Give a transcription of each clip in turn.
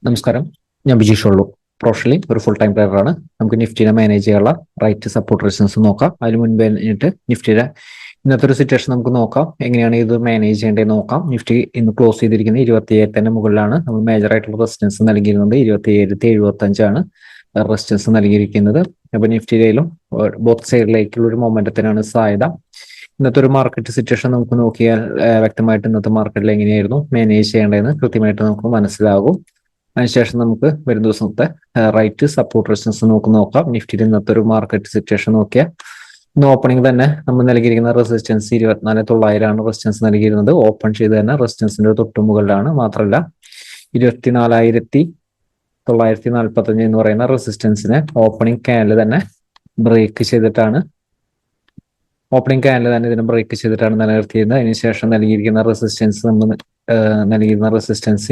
നമസ്കാരം, ഞാൻ ബിജീഷ് ഉള്ളൂ. പ്രൊഫഷണലി ഒരു ഫുൾ ടൈം പ്ലെയറാണ്. നമുക്ക് നിഫ്റ്റിനെ മാനേജ് ചെയ്യാനുള്ള റൈറ്റ് സപ്പോർട്ട് റെസിസ്റ്റൻസ് നോക്കാം. അതിന് മുൻപ് നിഫ്റ്റിയുടെ ഇന്നത്തെ ഒരു സിറ്റുവേഷൻ നമുക്ക് നോക്കാം. എങ്ങനെയാണ് ഇത് മാനേജ് ചെയ്യേണ്ടത് നോക്കാം. നിഫ്റ്റി ഇന്ന് ക്ലോസ് ചെയ്തിരിക്കുന്നത് 27,000 മുകളിലാണ്. നമ്മൾ മേജർ ആയിട്ടുള്ള റെസിസ്റ്റൻസ് നൽകിയിരുന്നത് 27,075 റെസിസ്റ്റൻസ് നൽകിയിരിക്കുന്നത്. അപ്പൊ നിഫ്റ്റിയിലും ബോത്ത് സൈഡിലേക്കുള്ള ഒരു മൊമെന്റത്തിനാണ് സാധ്യത. ഇന്നത്തെ ഒരു മാർക്കറ്റ് സിറ്റുവേഷൻ നമുക്ക് നോക്കിയാൽ വ്യക്തമായിട്ട് ഇന്നത്തെ മാർക്കറ്റിൽ എങ്ങനെയായിരുന്നു മാനേജ് ചെയ്യേണ്ടതെന്ന് കൃത്യമായിട്ട് നമുക്ക് മനസ്സിലാകും. അതിനുശേഷം നമുക്ക് വരും ദിവസത്തെ റൈറ്റ് സപ്പോർട്ട് റെസിസ്റ്റൻസ് നോക്കാം. നിഫ്റ്റിയിൽ ഇന്നത്തെ ഒരു മാർക്കറ്റ് സിറ്റുവേഷൻ നോക്കിയാൽ ഇന്ന് ഓപ്പണിംഗ് തന്നെ നമ്മൾ നൽകിയിരിക്കുന്ന റെസിസ്റ്റൻസ് 24,900 റെസിസ്റ്റൻസ് നൽകിയിരുന്നത്. ഓപ്പൺ ചെയ്ത് തന്നെ റെസിസ്റ്റൻസിന്റെ തൊട്ടു മുകളിലാണ്. മാത്രമല്ല 24,945 എന്ന് പറയുന്ന റെസിസ്റ്റൻസിനെ ഓപ്പണിംഗ് ക്യാൻഡിൽ തന്നെ ബ്രേക്ക് ചെയ്തിട്ടാണ് ഇതിനെ ബ്രേക്ക് ചെയ്തിട്ടാണ് നിലനിർത്തിയിരുന്നത്. അതിനുശേഷം നൽകിയിരിക്കുന്ന റെസിസ്റ്റൻസ്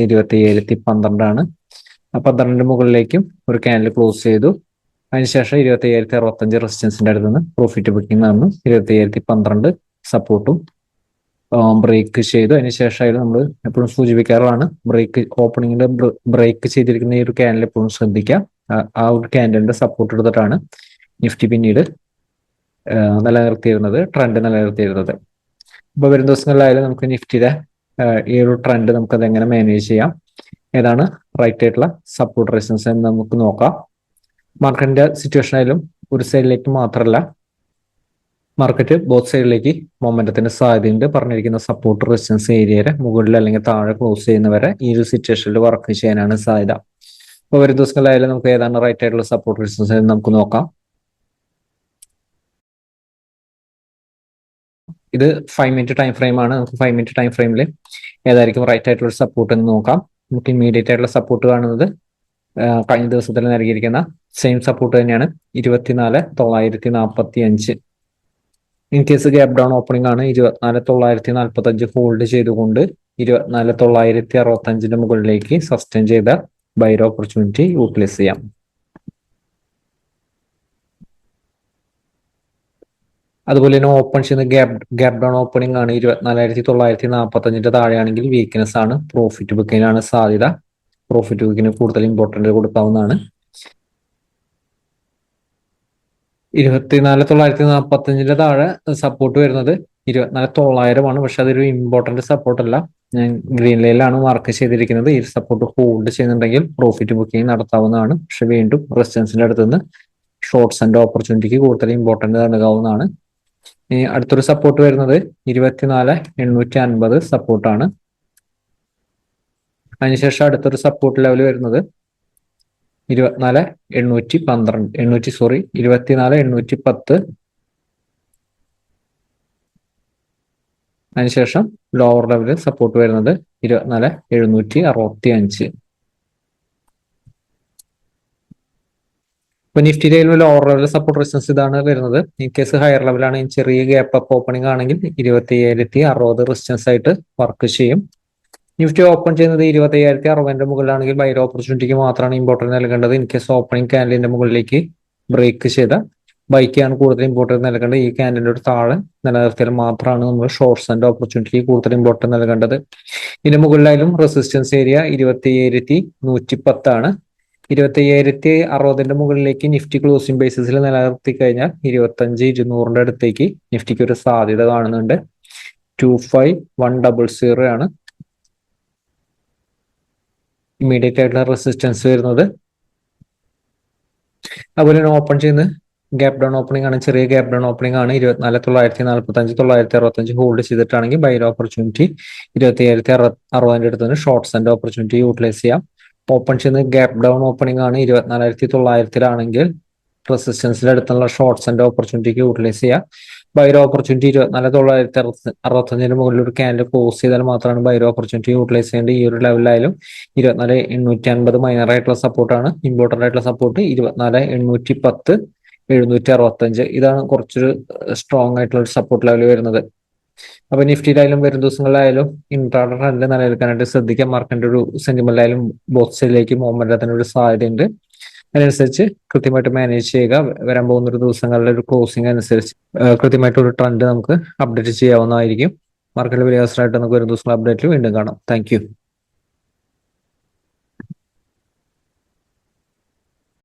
27,012 ആ 12 മുകളിലേക്കും ഒരു ക്യാൻഡിൽ ക്ലോസ് ചെയ്തു. അതിനുശേഷം 27,065 റെസിസ്റ്റൻസിന്റെ അടുത്ത് നിന്ന് പ്രോഫിറ്റ് ബുക്കിംഗ് നടന്നു. 27,012 സപ്പോർട്ടും ബ്രേക്ക് ചെയ്തു. അതിനുശേഷം നമ്മൾ എപ്പോഴും സൂചിപ്പിക്കാറാണ്, ഓപ്പണിംഗിന്റെ ബ്രേക്ക് ചെയ്തിരിക്കുന്ന ഈ ഒരു ക്യാൻഡിൽ എപ്പോഴും ശ്രദ്ധിക്കാം. ആ ഒരു ക്യാൻഡിലിന്റെ സപ്പോർട്ട് എടുത്തിട്ടാണ് നിഫ്റ്റി പിന്നീട് ട്രെൻഡ് നിലനിർത്തിയിരുന്നത്. ഇപ്പൊ വരും ദിവസങ്ങളിലായാലും നമുക്ക് നിഫ്റ്റിയുടെ ഈ ഒരു ട്രെൻഡ് നമുക്കത് എങ്ങനെ മാനേജ് ചെയ്യാം, ഏതാണ് റൈറ്റ് ആയിട്ടുള്ള സപ്പോർട്ട് റെസിസ്റ്റൻസ് എന്ന് നമുക്ക് നോക്കാം. മാർക്കറ്റിന്റെ സിറ്റുവേഷൻ ആയാലും ഒരു സൈഡിലേക്ക് മാത്രമല്ല, മാർക്കറ്റ് ബോത്ത് സൈഡിലേക്ക് മൊമെന്റത്തിന്റെ സാധ്യതയുണ്ട്. പറഞ്ഞിരിക്കുന്ന സപ്പോർട്ട് റെസിസ്റ്റൻസ് ഏരിയയുടെ മുകളിൽ അല്ലെങ്കിൽ താഴെ ക്ലോസ് ചെയ്യുന്നവരെ ഈ ഒരു സിറ്റുവേഷനിൽ വർക്ക് ചെയ്യാനാണ് സാധ്യത. അപ്പോൾ വരും ദിവസങ്ങളിലായാലും നമുക്ക് ഏതാണ് റൈറ്റ് ആയിട്ടുള്ള സപ്പോർട്ട് റെസിസ്റ്റൻസ് എന്ന് നമുക്ക് നോക്കാം. ഇത് 5 മിനിറ്റ് ടൈം ഫ്രെയിം ആണ്. നമുക്ക് 5 മിനിറ്റ് ടൈം ഫ്രെയിമിൽ ഏതായിരിക്കും റൈറ്റ് ആയിട്ടുള്ള സപ്പോർട്ട് എന്ന് നോക്കാം. നമുക്ക് ഇമ്മീഡിയറ്റ് ആയിട്ടുള്ള സപ്പോർട്ട് കാണുന്നത് കഴിഞ്ഞ ദിവസത്തിൽ നൽകിയിരിക്കുന്ന സെയിം സപ്പോർട്ട് തന്നെയാണ്, 24,945. In case gap down opening ആണ് 24,945 ഹോൾഡ് ചെയ്തുകൊണ്ട് 24,965 മുകളിലേക്ക് സസ്റ്റെയിൻ ചെയ്ത ബൈർ ഓപ്പർച്യൂണിറ്റി യൂട്ടിലൈസ് ചെയ്യാം. അതുപോലെ തന്നെ ഓപ്പൺ ചെയ്യുന്ന ഗ്യാപ് ഡൗൺ ഓപ്പണിംഗ് ആണ് 24,945 താഴെയാണെങ്കിൽ വീക്ക്നെസ് ആണ്, പ്രോഫിറ്റ് ബുക്കിനാണ് സാധ്യത. പ്രോഫിറ്റ് ബുക്കിന് കൂടുതൽ ഇമ്പോർട്ടൻറ്റ് കൊടുക്കാവുന്നതാണ്. 24,945 താഴെ സപ്പോർട്ട് വരുന്നത് 24,900 പക്ഷെ അതൊരു ഇമ്പോർട്ടന്റ് സപ്പോർട്ട് അല്ല. ഞാൻ ഗ്രീൻ ലൈനിലാണ് മാർക്ക് ചെയ്തിരിക്കുന്നത്. ഈ സപ്പോർട്ട് ഹോൾഡ് ചെയ്യുന്നുണ്ടെങ്കിൽ പ്രോഫിറ്റ് ബുക്കിംഗ് നടത്താവുന്നതാണ്. പക്ഷെ വീണ്ടും റെസിസ്റ്റൻസിന്റെ അടുത്ത് നിന്ന് ഷോർട്ട്സ് ആൻഡ് ഓപ്പർച്യൂണിറ്റിക്ക് കൂടുതൽ ഇമ്പോർട്ടന്റ് നൽകാവുന്നതാണ്. ഇനി അടുത്തൊരു സപ്പോർട്ട് വരുന്നത് 24,850 സപ്പോർട്ടാണ്. അതിനുശേഷം അടുത്തൊരു സപ്പോർട്ട് ലെവൽ വരുന്നത് 24,810. അതിനുശേഷം ലോവർ ലെവലിൽ സപ്പോർട്ട് വരുന്നത് 24,765. ഇപ്പൊ നിഫ്റ്റിയിലെ ലോവർ ലെവൽ സപ്പോർട്ട് റെസിസ്റ്റൻസ് ഇതാണ് വരുന്നത്. ഇൻ കേസ് ഹയർ ലെവലാണ് ചെറിയ ഗ്യാപ്പ് അപ്പ് ഓപ്പണിംഗ് ആണെങ്കിൽ 27,060 റെസിസ്റ്റൻസ് ആയിട്ട് വർക്ക് ചെയ്യും. നിഫ്റ്റി ഓപ്പൺ ചെയ്യുന്നത് 27,060 മുകളിലാണെങ്കിൽ ബൈർ ഓപ്പർച്യൂണിറ്റിക്ക് മാത്രമാണ് ഇമ്പോർട്ടൻറ്റ് നൽകേണ്ടത്. ഇൻ കേസ് ഓപ്പണിംഗ് ക്യാൻഡിലിന്റെ മുകളിലേക്ക് ബ്രേക്ക് ചെയ്ത ബൈക്കാണ് കൂടുതൽ ഇമ്പോർട്ടൻറ്റ് നൽകേണ്ടത്. ഈ ക്യാൻഡിലിന്റെ ഒരു താഴെ നിലനിർത്തിയാൽ മാത്രമാണ് നമ്മൾ ഷോർട്ട്സ് ആൻഡ് ഓപ്പർച്യൂണിറ്റിക്ക് കൂടുതൽ ഇമ്പോർട്ടൻറ്റ് നൽകേണ്ടത്. ഇതിന് മുകളിലായാലും റെസിസ്റ്റൻസ് ഏരിയ 27,110 25,060 മുകളിലേക്ക് നിഫ്റ്റി ക്ലോസിംഗ് ബേസിസിൽ നിലനിർത്തി കഴിഞ്ഞാൽ 25,200 അടുത്തേക്ക് നിഫ്റ്റിക്ക് ഒരു സാധ്യത കാണുന്നുണ്ട്. 25,100 ആണ് ഇമ്മീഡിയറ്റ് ആയിട്ടുള്ള റെസിസ്റ്റൻസ് വരുന്നത്. അതുപോലെ തന്നെ ഓപ്പൺ ചെയ്യുന്ന ഗ്യാപ് ഡൗൺ ഓപ്പണിംഗ് ആണ്, ചെറിയ ഗ്യാപ് ഡൗൺ ഓപ്പണിംഗ് ആണ്. 24,945 965 ഹോൾഡ് ചെയ്തിട്ടാണെങ്കിൽ ബൈർ ഓപ്പർച്യൂണിറ്റി 27,060 അടുത്ത് നിന്ന് ഷോർട്ട്സ് ആൻഡ് ഓപ്പർച്യൂണിറ്റി യൂട്ടിലൈസ് ചെയ്യാം. ഓപ്പൺ ചെയ്യുന്ന ഗ്യാപ് ഡൗൺ ഓപ്പണിംഗ് ആണ് 24,900 റെസിസ്റ്റൻസിന്റെ അടുത്തുള്ള ഷോർട്ട്സ് ആൻഡ് ഓപ്പർച്യൂണിറ്റിക്ക് യൂട്ടിലൈസ് ചെയ്യാം. ബൈർ ഓപ്പർച്യൂണിറ്റി 24,965 മുകളിൽ ഒരു ക്യാൻഡിൽ ക്ലോസ് ചെയ്താൽ മാത്രമാണ് ബൈർ ഓപ്പർച്യൂണിറ്റി യൂട്ടിലൈസ് ചെയ്യേണ്ടത്. ഈ ഒരു ലെവലിലായാലും 24,850 മൈനർ ആയിട്ടുള്ള സപ്പോർട്ടാണ്. ഇമ്പോർട്ടന്റ് ആയിട്ടുള്ള സപ്പോർട്ട് 24,810 765 ഇതാണ് കുറച്ചൊരു സ്ട്രോങ് ആയിട്ടുള്ള ഒരു സപ്പോർട്ട് ലെവൽ വരുന്നത്. അപ്പൊ നിഫ്റ്റിയിലായാലും വരും ദിവസങ്ങളിലായാലും ഇൻട്രാഡേ ട്രെൻഡ് നിലനിൽക്കാനായിട്ട് ശ്രദ്ധിക്കാം. മാർക്കറ്റിന്റെ ഒരു സെന്റിമെന്റിലായാലും ബോത്ത് സൈഡിലേക്ക് മൂവ്മെന്റ് ഒരു സാധ്യതയുണ്ട്. അതിനനുസരിച്ച് കൃത്യമായിട്ട് മാനേജ് ചെയ്യുക. വരാൻ പോകുന്ന ഒരു ദിവസങ്ങളിലെ ഒരു ക്ലോസിംഗ് അനുസരിച്ച് കൃത്യമായിട്ട് ഒരു ട്രെൻഡ് നമുക്ക് അപ്ഡേറ്റ് ചെയ്യാവുന്നതായിരിക്കും. മാർക്കറ്റിൽ വലിയ അവസരമായിട്ട് നമുക്ക് വരും ദിവസങ്ങൾ അപ്ഡേറ്റിൽ വീണ്ടും കാണാം. Thank you.